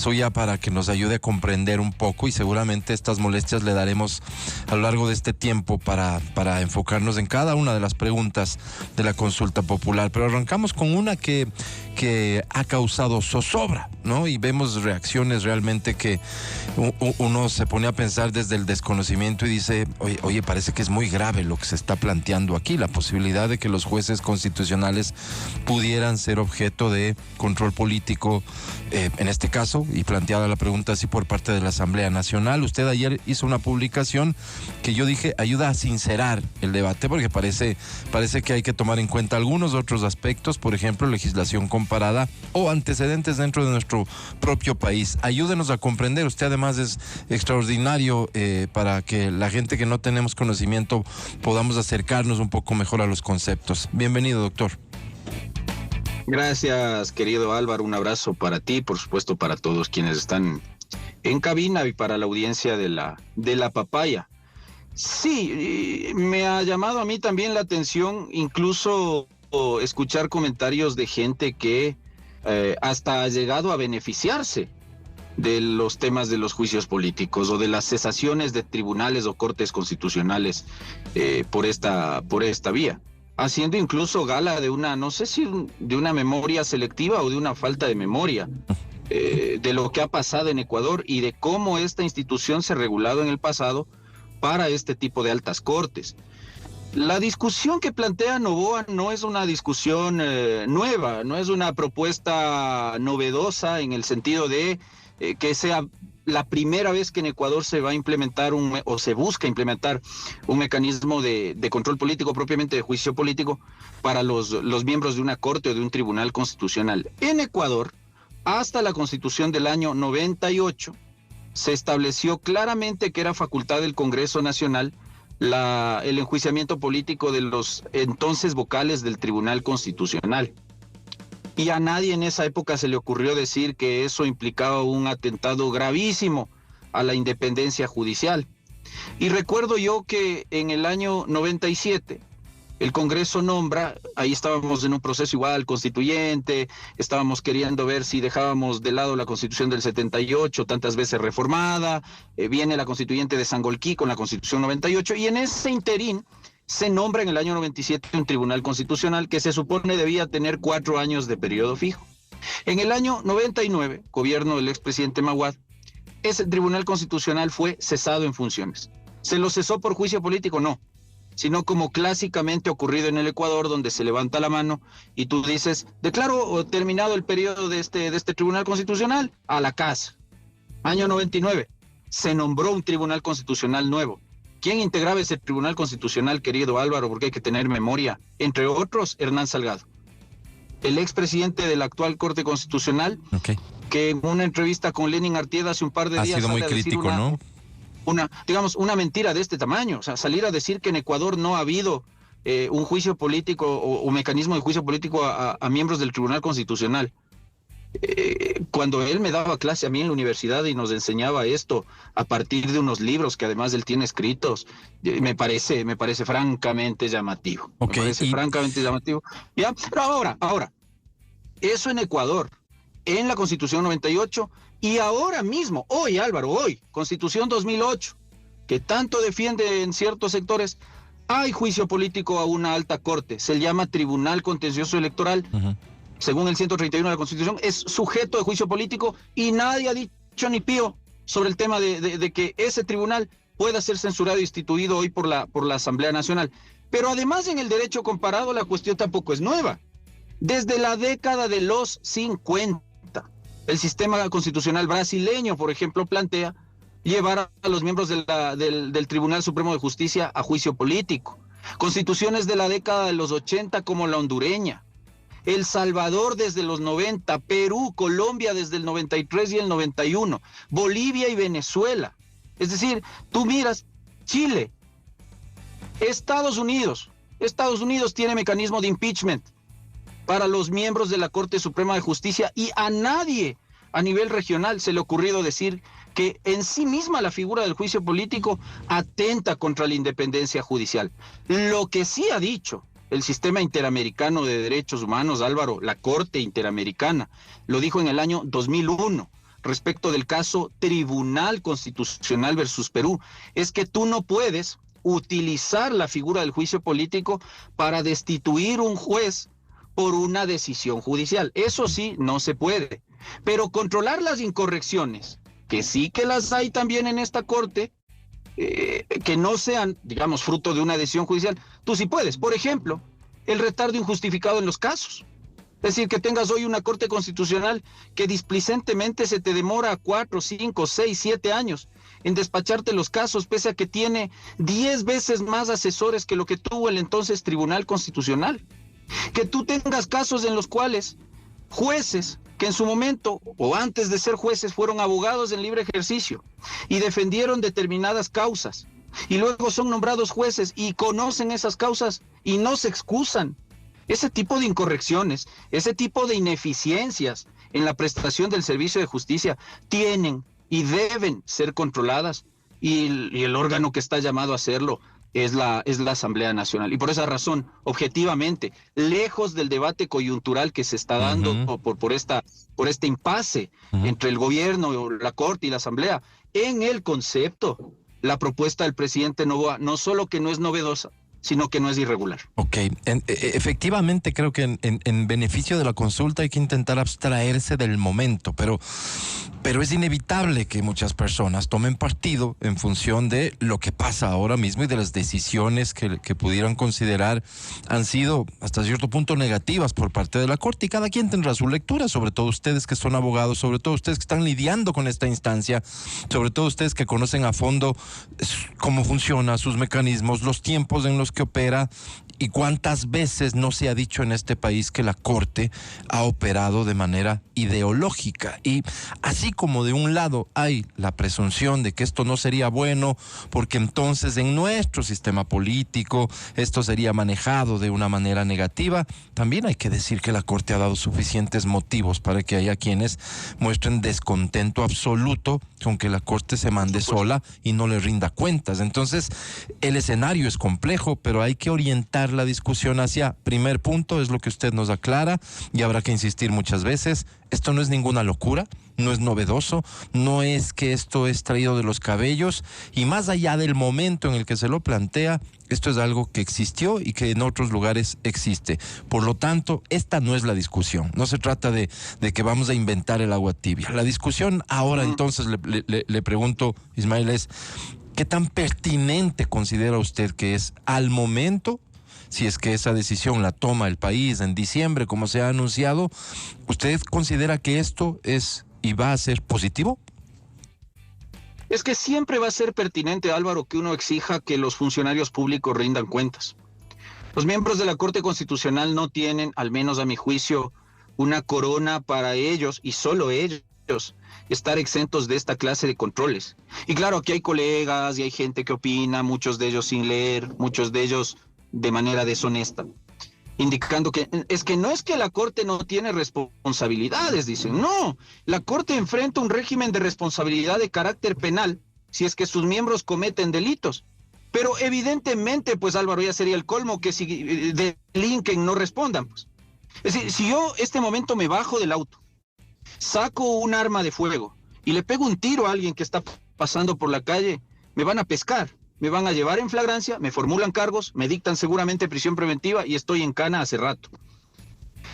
suya para que nos ayude a comprender un poco, y seguramente estas molestias le daremos a lo largo de este tiempo para enfocarnos en cada una de las preguntas de la consulta popular. Pero arrancamos con una que ha causado zozobra, ¿no? Y vemos reacciones realmente que uno se pone a pensar desde el desconocimiento y dice, oye, parece que es muy grave lo que se está planteando aquí, la posibilidad de que los jueces constitucionales pudieran ser objeto de control político, en este caso, y planteada la pregunta así por parte de la Asamblea Nacional. Usted ayer hizo una publicación que yo dije ayuda a sincerar el debate, porque parece que hay que tomar en cuenta algunos otros aspectos, por ejemplo, legislación comparada o antecedentes dentro de nuestro propio país. Ayúdenos a comprender. Usted además es extraordinario para que la gente que no tenemos conocimiento podamos acercarnos un poco mejor a los conceptos. Bienvenido, doctor. Gracias, querido Álvaro. Un abrazo para ti, por supuesto, para todos quienes están en cabina y para la audiencia de la papaya. Sí, me ha llamado a mí también la atención, incluso escuchar comentarios de gente que hasta ha llegado a beneficiarse de los temas de los juicios políticos o de las cesaciones de tribunales o cortes constitucionales por esta vía, haciendo incluso gala de una, no sé si de una memoria selectiva o de una falta de memoria de lo que ha pasado en Ecuador y de cómo esta institución se ha regulado en el pasado para este tipo de altas cortes. La discusión que plantea Noboa no es una discusión nueva, no es una propuesta novedosa en el sentido de que sea la primera vez que en Ecuador se va a implementar o se busca implementar un mecanismo de control político, propiamente de juicio político, para los miembros de una corte o de un tribunal constitucional. En Ecuador, hasta la Constitución del año 98, se estableció claramente que era facultad del Congreso Nacional el enjuiciamiento político de los entonces vocales del Tribunal Constitucional. Y a nadie en esa época se le ocurrió decir que eso implicaba un atentado gravísimo a la independencia judicial. Y recuerdo yo que en el año 97 el Congreso nombra, ahí estábamos en un proceso igual constituyente, estábamos queriendo ver si dejábamos de lado la Constitución del 78, tantas veces reformada, viene la constituyente de Sangolquí con la Constitución 98, y en ese interín se nombra en el año 97 un tribunal constitucional que se supone debía tener 4 años de periodo fijo. En el año 99, gobierno del expresidente Maguad, ese tribunal constitucional fue cesado en funciones. ¿Se lo cesó por juicio político? No, sino como clásicamente ocurrido en el Ecuador, donde se levanta la mano y tú dices, declaro terminado el periodo de este Tribunal Constitucional, a la casa. Año 99, se nombró un Tribunal Constitucional nuevo. ¿Quién integraba ese Tribunal Constitucional, querido Álvaro? Porque hay que tener memoria. Entre otros, Hernán Salgado, el expresidente de la actual Corte Constitucional, que en una entrevista con Lenin Artieda hace un par de días... Ha sido muy crítico, ¿no? Una mentira de este tamaño, o sea, salir a decir que en Ecuador no ha habido un juicio político o un mecanismo de juicio político a miembros del Tribunal Constitucional. Cuando él me daba clase a mí en la universidad y nos enseñaba esto a partir de unos libros que además él tiene escritos, me parece francamente llamativo. Francamente llamativo. ¿Ya? Pero ahora, eso en Ecuador, en la Constitución 98, y ahora mismo, hoy Álvaro, hoy, Constitución 2008, que tanto defiende en ciertos sectores, hay juicio político a una alta corte, se llama Tribunal Contencioso Electoral, según el 131 de la Constitución, es sujeto de juicio político y nadie ha dicho ni pío sobre el tema de que ese tribunal pueda ser censurado e instituido hoy por la Asamblea Nacional. Pero además en el derecho comparado la cuestión tampoco es nueva. Desde la década de los 50, el sistema constitucional brasileño, por ejemplo, plantea llevar a los miembros del Tribunal Supremo de Justicia a juicio político. Constituciones de la década de los 80 como la hondureña. El Salvador desde los 90, Perú, Colombia desde el 93 y el 91, Bolivia y Venezuela. Es decir, tú miras Chile, Estados Unidos tiene mecanismo de impeachment para los miembros de la Corte Suprema de Justicia y a nadie a nivel regional se le ha ocurrido decir que en sí misma la figura del juicio político atenta contra la independencia judicial. Lo que sí ha dicho el Sistema Interamericano de Derechos Humanos, Álvaro, la Corte Interamericana, lo dijo en el año 2001, respecto del caso Tribunal Constitucional versus Perú, es que tú no puedes utilizar la figura del juicio político para destituir un juez por una decisión judicial. Eso sí, no se puede. Pero controlar las incorrecciones, que sí que las hay también en esta corte, que no sean, digamos, fruto de una decisión judicial, tú sí puedes. Por ejemplo, el retardo injustificado en los casos. Es decir, que tengas hoy una Corte Constitucional que displicentemente se te demora 4, 5, 6, 7 años en despacharte los casos, pese a que tiene 10 veces más asesores que lo que tuvo el entonces Tribunal Constitucional. Que tú tengas casos en los cuales jueces que en su momento o antes de ser jueces fueron abogados en libre ejercicio y defendieron determinadas causas y luego son nombrados jueces y conocen esas causas y no se excusan. Ese tipo de incorrecciones, ese tipo de ineficiencias en la prestación del servicio de justicia tienen y deben ser controladas y el órgano que está llamado a hacerlo es la Asamblea Nacional. Y por esa razón, objetivamente, lejos del debate coyuntural que se está dando por este impasse entre el gobierno, la Corte y la Asamblea, en el concepto, la propuesta del presidente Noboa no solo que no es novedosa, sino que no es irregular. Ok, efectivamente creo que en beneficio de la consulta hay que intentar abstraerse del momento, pero es inevitable que muchas personas tomen partido en función de lo que pasa ahora mismo y de las decisiones que pudieran considerar han sido hasta cierto punto negativas por parte de la Corte, y cada quien tendrá su lectura, sobre todo ustedes que son abogados, sobre todo ustedes que están lidiando con esta instancia, sobre todo ustedes que conocen a fondo cómo funciona, sus mecanismos, los tiempos en los que opera y cuántas veces no se ha dicho en este país que la Corte ha operado de manera ideológica. Y así como de un lado hay la presunción de que esto no sería bueno porque entonces en nuestro sistema político esto sería manejado de una manera negativa, también hay que decir que la Corte ha dado suficientes motivos para que haya quienes muestren descontento absoluto con que la Corte se mande sola y no le rinda cuentas. Entonces, el escenario es complejo, pero hay que orientar la discusión hacia, primer punto, es lo que usted nos aclara y habrá que insistir muchas veces, esto no es ninguna locura, no es novedoso, no es que esto es traído de los cabellos, y más allá del momento en el que se lo plantea, esto es algo que existió y que en otros lugares existe. Por lo tanto, esta no es la discusión. No se trata de que vamos a inventar el agua tibia. La discusión ahora, entonces, le pregunto, Ismael, es ¿qué tan pertinente considera usted que es al momento? Si es que esa decisión la toma el país en diciembre, como se ha anunciado, ¿usted considera que esto es y va a ser positivo? Es que siempre va a ser pertinente, Álvaro, que uno exija que los funcionarios públicos rindan cuentas. Los miembros de la Corte Constitucional no tienen, al menos a mi juicio, una corona para ellos, y solo ellos, estar exentos de esta clase de controles. Y claro, aquí hay colegas y hay gente que opina, muchos de ellos sin leer, muchos de ellos de manera deshonesta, indicando que no es que la Corte no tiene responsabilidades, dicen, no, la Corte enfrenta un régimen de responsabilidad de carácter penal si es que sus miembros cometen delitos. Pero evidentemente, pues Álvaro, ya sería el colmo que si delinquen no respondan. Pues. Es decir, si yo este momento me bajo del auto, saco un arma de fuego y le pego un tiro a alguien que está pasando por la calle, me van a pescar. Me van a llevar en flagrancia, me formulan cargos, me dictan seguramente prisión preventiva y estoy en cana hace rato.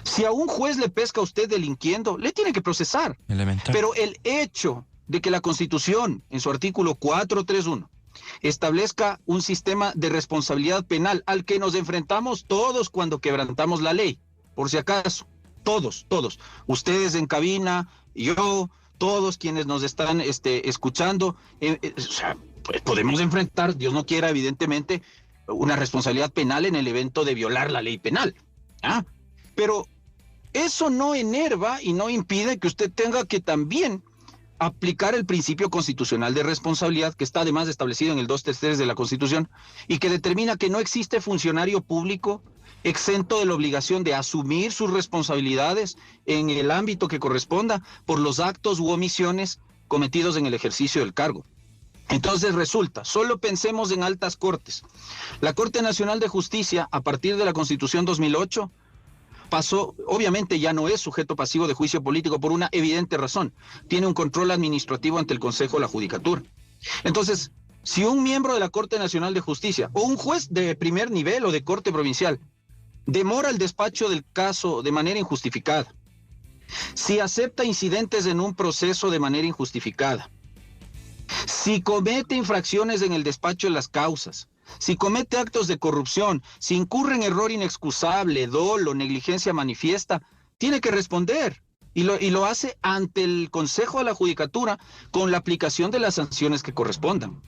Si a un juez le pesca a usted delinquiendo, le tiene que procesar. Elemental. Pero el hecho de que la Constitución, en su artículo 431, establezca un sistema de responsabilidad penal al que nos enfrentamos todos cuando quebrantamos la ley, por si acaso, todos, ustedes en cabina, yo, todos quienes nos están escuchando, pues podemos enfrentar, Dios no quiera, evidentemente, una responsabilidad penal en el evento de violar la ley penal. Pero eso no enerva y no impide que usted tenga que también aplicar el principio constitucional de responsabilidad, que está además establecido en el 233 de la Constitución, y que determina que no existe funcionario público exento de la obligación de asumir sus responsabilidades en el ámbito que corresponda por los actos u omisiones cometidos en el ejercicio del cargo. Entonces resulta, solo pensemos en altas cortes. La Corte Nacional de Justicia, a partir de la Constitución 2008, pasó, obviamente ya no es sujeto pasivo de juicio político por una evidente razón. Tiene un control administrativo ante el Consejo de la Judicatura. Entonces, si un miembro de la Corte Nacional de Justicia o un juez de primer nivel o de Corte Provincial demora el despacho del caso de manera injustificada, si acepta incidentes en un proceso de manera injustificada, si comete infracciones en el despacho de las causas, si comete actos de corrupción, si incurre en error inexcusable, dolo, negligencia manifiesta, tiene que responder. Y lo hace ante el Consejo de la Judicatura con la aplicación de las sanciones que correspondan.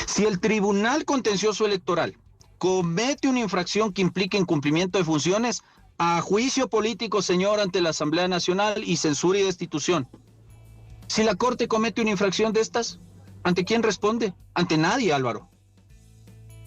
Si el Tribunal Contencioso Electoral comete una infracción que implique incumplimiento de funciones, a juicio político, señor, ante la Asamblea Nacional y censura y destitución. Si la Corte comete una infracción de estas, ¿ante quién responde? Ante nadie, Álvaro.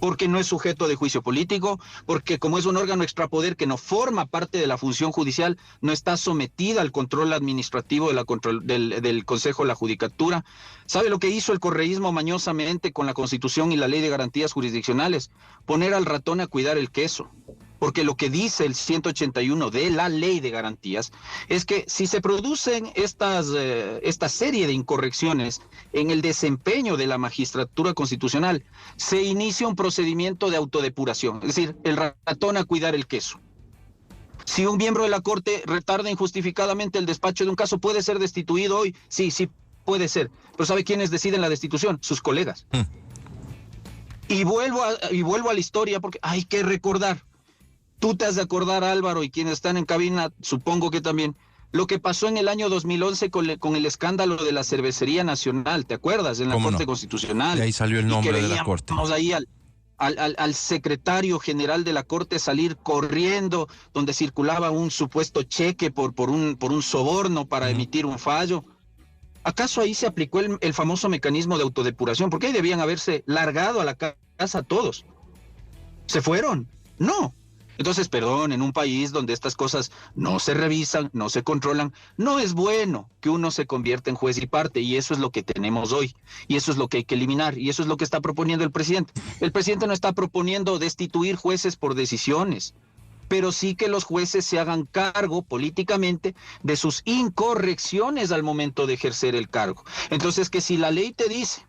Porque no es sujeto de juicio político, porque como es un órgano extrapoder que no forma parte de la función judicial, no está sometida al control administrativo del Consejo de la Judicatura. ¿Sabe lo que hizo el correísmo mañosamente con la Constitución y la Ley de Garantías Jurisdiccionales? Poner al ratón a cuidar el queso. Porque lo que dice el 181 de la Ley de Garantías es que si se producen esta serie de incorrecciones en el desempeño de la magistratura constitucional, se inicia un procedimiento de autodepuración, es decir, el ratón a cuidar el queso. Si un miembro de la Corte retarda injustificadamente el despacho de un caso, ¿puede ser destituido hoy? Sí, puede ser. Pero ¿sabe quiénes deciden la destitución? Sus colegas. Y vuelvo a la historia porque hay que recordar. Tú te has de acordar, Álvaro, y quienes están en cabina, supongo que también, lo que pasó en el año 2011 con el escándalo de la Cervecería Nacional, ¿te acuerdas? En la Corte Constitucional. Y ahí salió el nombre de la Corte. Ahí al secretario general de la Corte salir corriendo, donde circulaba un supuesto cheque por un soborno para emitir un fallo. ¿Acaso ahí se aplicó el famoso mecanismo de autodepuración? Porque ahí debían haberse largado a la casa todos. ¿Se fueron? No. Entonces, perdón, en un país donde estas cosas no se revisan, no se controlan, no es bueno que uno se convierta en juez y parte, y eso es lo que tenemos hoy, y eso es lo que hay que eliminar, y eso es lo que está proponiendo el presidente. El presidente no está proponiendo destituir jueces por decisiones, pero sí que los jueces se hagan cargo políticamente de sus incorrecciones al momento de ejercer el cargo. Entonces, que si la ley te dice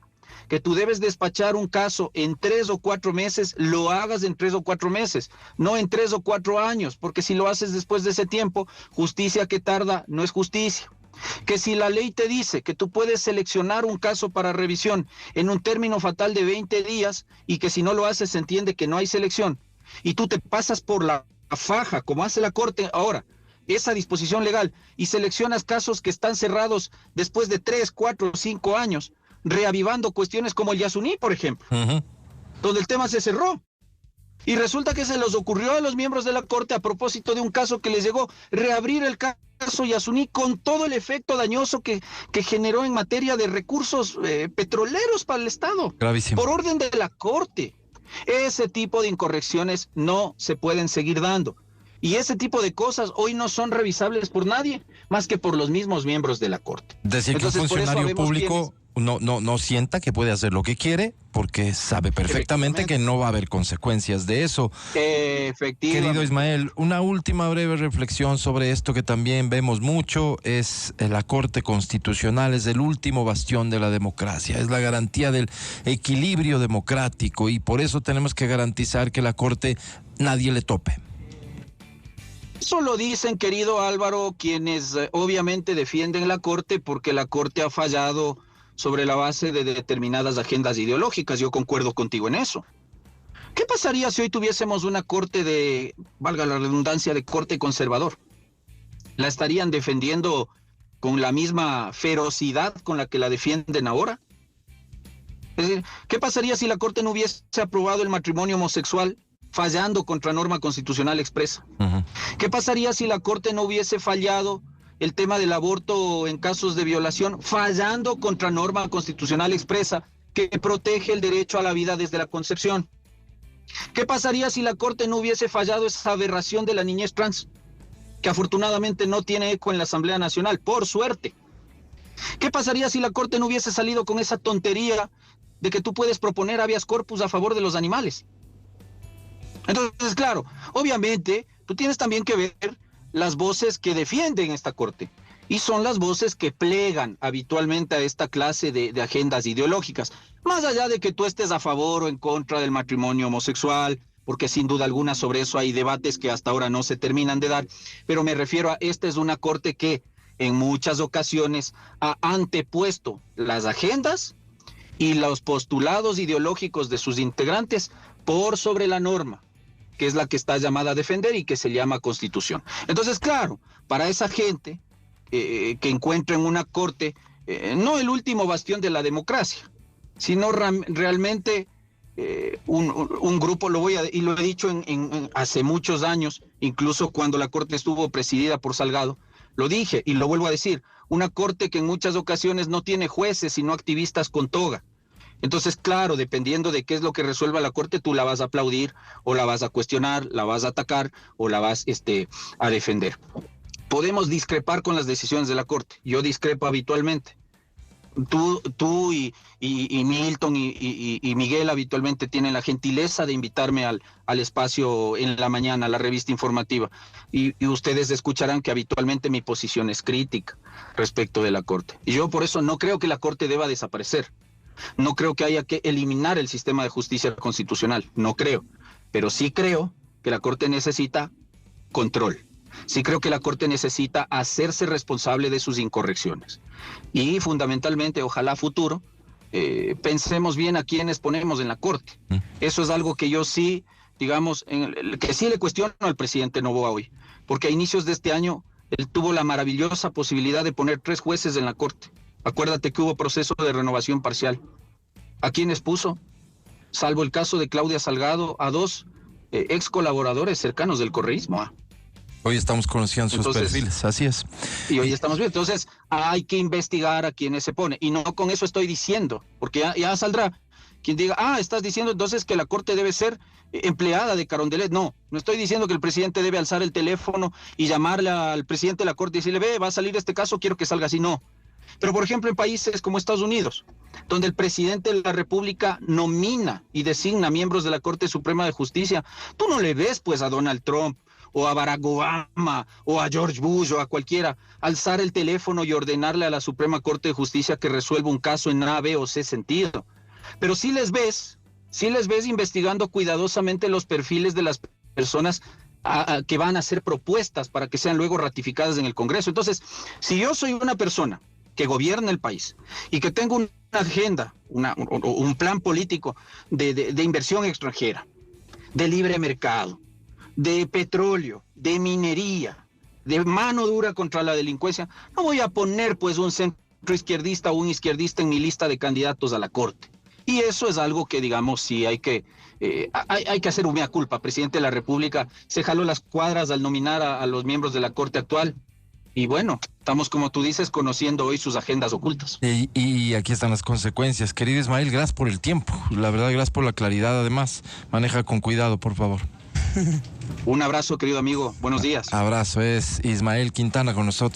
que tú debes despachar un caso en 3 o 4 meses, lo hagas en 3 o 4 meses, no en 3 o 4 años, porque si lo haces después de ese tiempo, justicia que tarda no es justicia. Que si la ley te dice que tú puedes seleccionar un caso para revisión en un término fatal de 20 días y que si no lo haces se entiende que no hay selección, y tú te pasas por la faja, como hace la Corte ahora, esa disposición legal, y seleccionas casos que están cerrados después de 3, 4, 5 años, reavivando cuestiones como el Yasuní, por ejemplo, donde el tema se cerró. Y resulta que se les ocurrió a los miembros de la Corte, a propósito de un caso que les llegó, reabrir el caso Yasuní con todo el efecto dañoso que generó en materia de recursos petroleros para el Estado. Gravísimo. Por orden de la Corte. Ese tipo de incorrecciones no se pueden seguir dando. Y ese tipo de cosas hoy no son revisables por nadie, más que por los mismos miembros de la Corte. Decir que un funcionario público no sienta que puede hacer lo que quiere, porque sabe perfectamente que no va a haber consecuencias de eso. Efectivamente. Querido Ismael, una última breve reflexión sobre esto que también vemos mucho, es la Corte Constitucional, es el último bastión de la democracia, es la garantía del equilibrio democrático, y por eso tenemos que garantizar que la Corte nadie le tope. Eso lo dicen, querido Álvaro, quienes obviamente defienden la Corte porque la Corte ha fallado sobre la base de determinadas agendas ideológicas. Yo concuerdo contigo en eso. ¿Qué pasaría si hoy tuviésemos una Corte de, valga la redundancia, de corte conservador? ¿La estarían defendiendo con la misma ferocidad con la que la defienden ahora? Es decir, ¿qué pasaría si la Corte no hubiese aprobado el matrimonio homosexual, fallando contra norma constitucional expresa? ¿Qué pasaría si la Corte no hubiese fallado el tema del aborto en casos de violación, fallando contra norma constitucional expresa que protege el derecho a la vida desde la concepción? ¿Qué pasaría si la Corte no hubiese fallado esa aberración de la niñez trans, que afortunadamente no tiene eco en la Asamblea Nacional, por suerte? ¿Qué pasaría si la Corte no hubiese salido con esa tontería de que tú puedes proponer habeas corpus a favor de los animales? Entonces, claro, obviamente, tú tienes también que ver las voces que defienden esta Corte y son las voces que plegan habitualmente a esta clase de agendas ideológicas. Más allá de que tú estés a favor o en contra del matrimonio homosexual, porque sin duda alguna sobre eso hay debates que hasta ahora no se terminan de dar, pero me refiero a esta es una Corte que en muchas ocasiones ha antepuesto las agendas y los postulados ideológicos de sus integrantes por sobre la norma, que es la que está llamada a defender y que se llama Constitución. Entonces, claro, para esa gente que encuentra en una Corte no el último bastión de la democracia, sino realmente un grupo, y lo he dicho hace muchos años, incluso cuando la Corte estuvo presidida por Salgado, lo dije y lo vuelvo a decir, una Corte que en muchas ocasiones no tiene jueces, sino activistas con toga. Entonces, claro, dependiendo de qué es lo que resuelva la Corte, tú la vas a aplaudir, o la vas a cuestionar, la vas a atacar, o la vas a defender. Podemos discrepar con las decisiones de la Corte. Yo discrepo habitualmente. Tú y Milton y Miguel habitualmente tienen la gentileza de invitarme al espacio en la mañana, a la revista informativa. Y ustedes escucharán que habitualmente mi posición es crítica respecto de la Corte. Y yo por eso no creo que la Corte deba desaparecer. No creo que haya que eliminar el sistema de justicia constitucional, no creo. Pero sí creo que la Corte necesita control. Sí creo que la Corte necesita hacerse responsable de sus incorrecciones. Y fundamentalmente, ojalá a futuro, pensemos bien a quiénes ponemos en la Corte. Eso es algo que yo sí, digamos, que sí le cuestiono al presidente Noboa hoy. Porque a inicios de este año, él tuvo la maravillosa posibilidad de poner 3 jueces en la Corte. Acuérdate que hubo proceso de renovación parcial. ¿A quiénes puso? Salvo el caso de Claudia Salgado, a 2 ex colaboradores cercanos del correísmo. Hoy estamos conociendo sus perfiles, así es. Y hoy estamos viendo. Entonces, hay que investigar a quienes se pone. Y no con eso estoy diciendo, porque ya saldrá quien diga, estás diciendo entonces que la Corte debe ser empleada de Carondelet. No estoy diciendo que el presidente debe alzar el teléfono y llamarle al presidente de la Corte y decirle, va a salir este caso, quiero que salga así. No. Pero, por ejemplo, en países como Estados Unidos, donde el presidente de la República nomina y designa miembros de la Corte Suprema de Justicia, tú no le ves, pues, a Donald Trump o a Barack Obama o a George Bush o a cualquiera alzar el teléfono y ordenarle a la Suprema Corte de Justicia que resuelva un caso en A, B o C sentido. Pero sí les ves investigando cuidadosamente los perfiles de las personas que van a hacer propuestas para que sean luego ratificadas en el Congreso. Entonces, si yo soy una persona que gobierna el país y que tengo una agenda, un plan político de inversión extranjera, de libre mercado, de petróleo, de minería, de mano dura contra la delincuencia, no voy a poner pues un centro izquierdista o un izquierdista en mi lista de candidatos a la Corte. Y eso es algo que, digamos, sí hay que hacer un mea culpa. Presidente de la República se jaló las cuadras al nominar a los miembros de la Corte actual. Y bueno, estamos, como tú dices, conociendo hoy sus agendas ocultas. Y aquí están las consecuencias. Querido Ismael, gracias por el tiempo. La verdad, gracias por la claridad. Además, maneja con cuidado, por favor. Un abrazo, querido amigo. Buenos días. Abrazo. Es Ismael Quintana con nosotros.